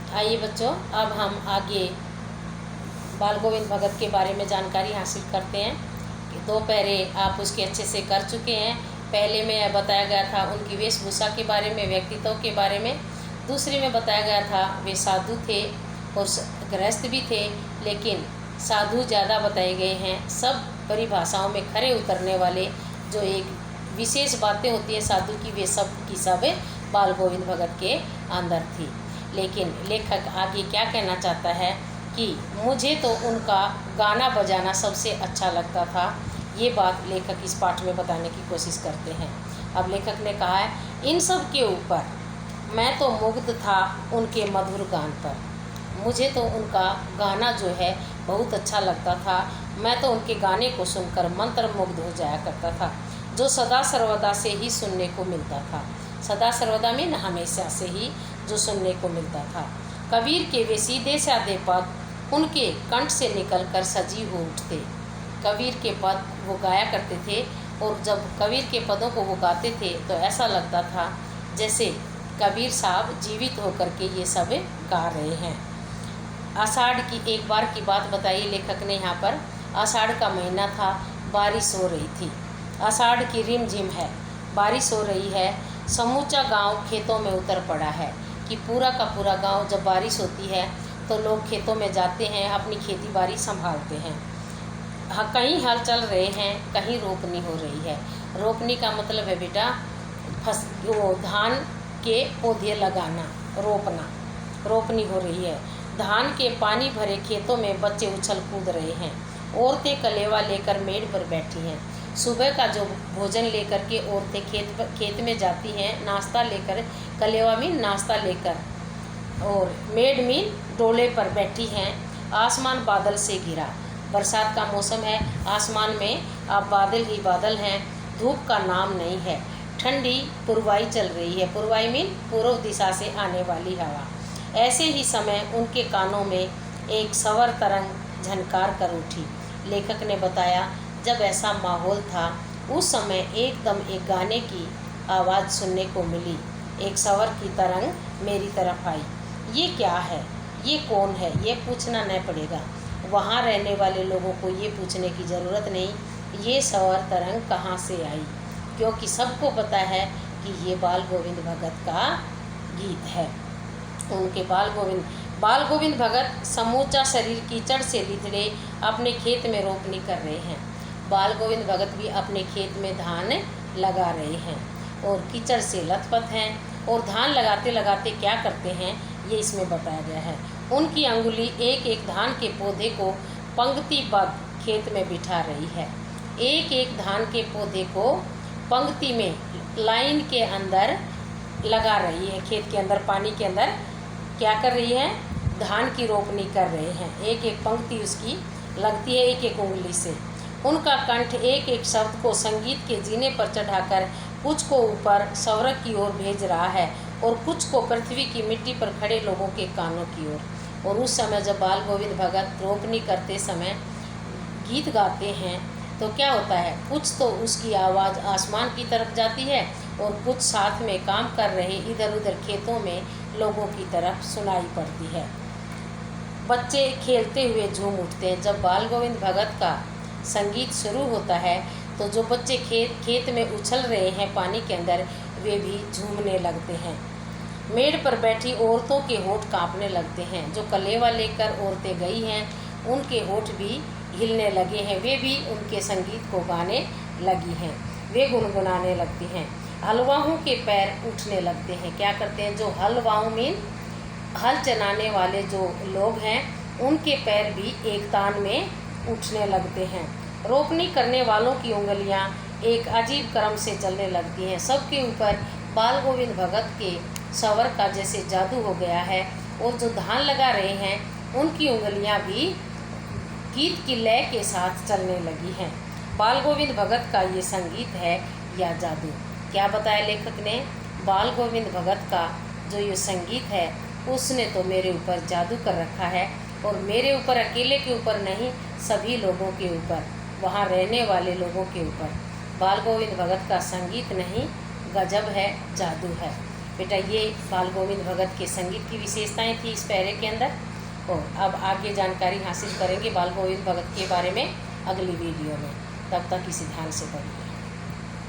आइए बच्चों, अब हम आगे बाल गोविंद भगत के बारे में जानकारी हासिल करते हैं कि दो पहरे आप उसके अच्छे से कर चुके हैं। पहले में बताया गया था उनकी वेशभूषा के बारे में, व्यक्तित्व के बारे में। दूसरे में बताया गया था वे साधु थे और गृहस्थ भी थे, लेकिन साधु ज़्यादा बताए गए हैं। सब परिभाषाओं में खरे उतरने वाले जो एक विशेष बातें होती हैं साधु की, वे सब की सब बाल गोविंद भगत के अंदर थी। लेकिन लेखक आगे क्या कहना चाहता है कि मुझे तो उनका गाना बजाना सबसे अच्छा लगता था। ये बात लेखक इस पाठ में बताने की कोशिश करते हैं। अब लेखक ने कहा है, इन सब के ऊपर मैं तो मुग्ध था उनके मधुर गान पर। मुझे तो उनका गाना जो है बहुत अच्छा लगता था। मैं तो उनके गाने को सुनकर मंत्रमुग्ध हो जाया करता था, जो सदा सर्वदा से ही सुनने को मिलता था। सदा सर्वदा में हमेशा से ही जो सुनने को मिलता था। कबीर के वे सीधे साधे पद उनके कंठ से निकलकर सजीव हो उठते। कबीर के पद वो गाया करते थे, और जब कबीर के पदों को वो गाते थे तो ऐसा लगता था जैसे कबीर साहब जीवित होकर के ये सब गा रहे हैं। आषाढ़ की एक बार की बात बताई लेखक ने यहाँ पर। आषाढ़ का महीना था, बारिश हो रही थी। आषाढ़ की रिमझिम है, बारिश हो रही है। समूचा गांव खेतों में उतर पड़ा है कि पूरा का पूरा गांव जब बारिश होती है तो लोग खेतों में जाते हैं, अपनी खेती बाड़ी संभालते हैं। हाँ, कहीं हल चल रहे हैं, कहीं रोपनी हो रही है। रोपनी का मतलब है बेटा वो धान के पौधे लगाना, रोपना। रोपनी हो रही है। धान के पानी भरे खेतों में बच्चे उछल कूद रहे हैं। औरतें कलेवा लेकर मेड़ पर बैठी हैं। सुबह का जो भोजन लेकर के औरतें खेत में जाती हैं, नाश्ता लेकर, कलेवा मीन नाश्ता लेकर, और मेड़ मीन डोले पर बैठी हैं। आसमान बादल से घिरा, बरसात का मौसम है, आसमान में अब बादल ही बादल हैं। धूप का नाम नहीं है। ठंडी पुरवाई चल रही है। पुरवाई मीन पूर्व दिशा से आने वाली हवा। ऐसे ही समय उनके कानों में एक सवर तरंग झनकार कर उठी। लेखक ने बताया, जब ऐसा माहौल था उस समय एकदम एक गाने की आवाज़ सुनने को मिली। एक सवर की तरंग मेरी तरफ आई। ये क्या है, ये कौन है, ये पूछना नहीं पड़ेगा। वहाँ रहने वाले लोगों को ये पूछने की ज़रूरत नहीं, ये सवर तरंग कहाँ से आई, क्योंकि सबको पता है कि ये बाल गोविंद भगत का गीत है। उनके बाल गोविंद भगत समूचा शरीर कीचड़ से लिथड़े अपने खेत में रोपनी कर रहे हैं। बाल गोविंद भगत भी अपने खेत में धान लगा रहे हैं और कीचड़ से लथपथ हैं। और धान लगाते लगाते क्या करते हैं ये इसमें बताया गया है। उनकी अंगुली एक एक धान के पौधे को पंक्तिबद्ध खेत में बिठा रही है। एक एक धान के पौधे को पंक्ति में लाइन के अंदर लगा रही है। खेत के अंदर पानी के अंदर क्या कर रही है, धान की रोपनी कर रहे हैं। एक एक पंक्ति उसकी लगती है एक एक उंगली से। उनका कंठ एक एक शब्द को संगीत के जीने पर चढ़ाकर कुछ को ऊपर स्वर्ग की ओर भेज रहा है और कुछ को पृथ्वी की मिट्टी पर खड़े लोगों के कानों की ओर। और उस समय जब बाल गोविंद भगत रोपनी करते समय गीत गाते हैं तो क्या होता है, कुछ तो उसकी आवाज़ आसमान की तरफ जाती है और कुछ साथ में काम कर रहे इधर उधर खेतों में लोगों की तरफ सुनाई पड़ती है। बच्चे खेलते हुए झूम उठते हैं। जब बाल गोविंद भगत का संगीत शुरू होता है तो जो बच्चे खेत में उछल रहे हैं पानी के अंदर, वे भी झूमने लगते हैं। मेड़ पर बैठी औरतों के होठ कांपने लगते हैं। जो कलेवा लेकर औरतें गई हैं उनके होठ भी हिलने लगे हैं। वे भी उनके संगीत को गाने लगी हैं। वे गुनगुनाने लगती हैं। हलवाओं के पैर उठने लगते हैं। क्या करते हैं, जो हलवाओं मीन हल चलाने वाले जो लोग हैं उनके पैर भी एक तान में उठने लगते हैं। रोपनी करने वालों की उंगलियां एक अजीब क्रम से चलने लगती हैं। सबके ऊपर बाल गोविंद भगत के सवर का जैसे जादू हो गया है। और जो धान लगा रहे हैं उनकी उंगलियां भी गीत की लय के साथ चलने लगी हैं। बाल गोविंद भगत का ये संगीत है या जादू। क्या बताया लेखक ने, बाल गोविंद भगत का जो ये संगीत है उसने तो मेरे ऊपर जादू कर रखा है, और मेरे ऊपर अकेले के ऊपर नहीं, सभी लोगों के ऊपर, वहाँ रहने वाले लोगों के ऊपर। बाल गोविंद भगत का संगीत नहीं, गजब है, जादू है। बेटा ये बाल गोविंद भगत के संगीत की विशेषताएं थी इस पैरे के अंदर। और अब आगे जानकारी हासिल करेंगे बाल गोविंद भगत के बारे में अगली वीडियो में। तब तक इसे ध्यान से पढ़िए।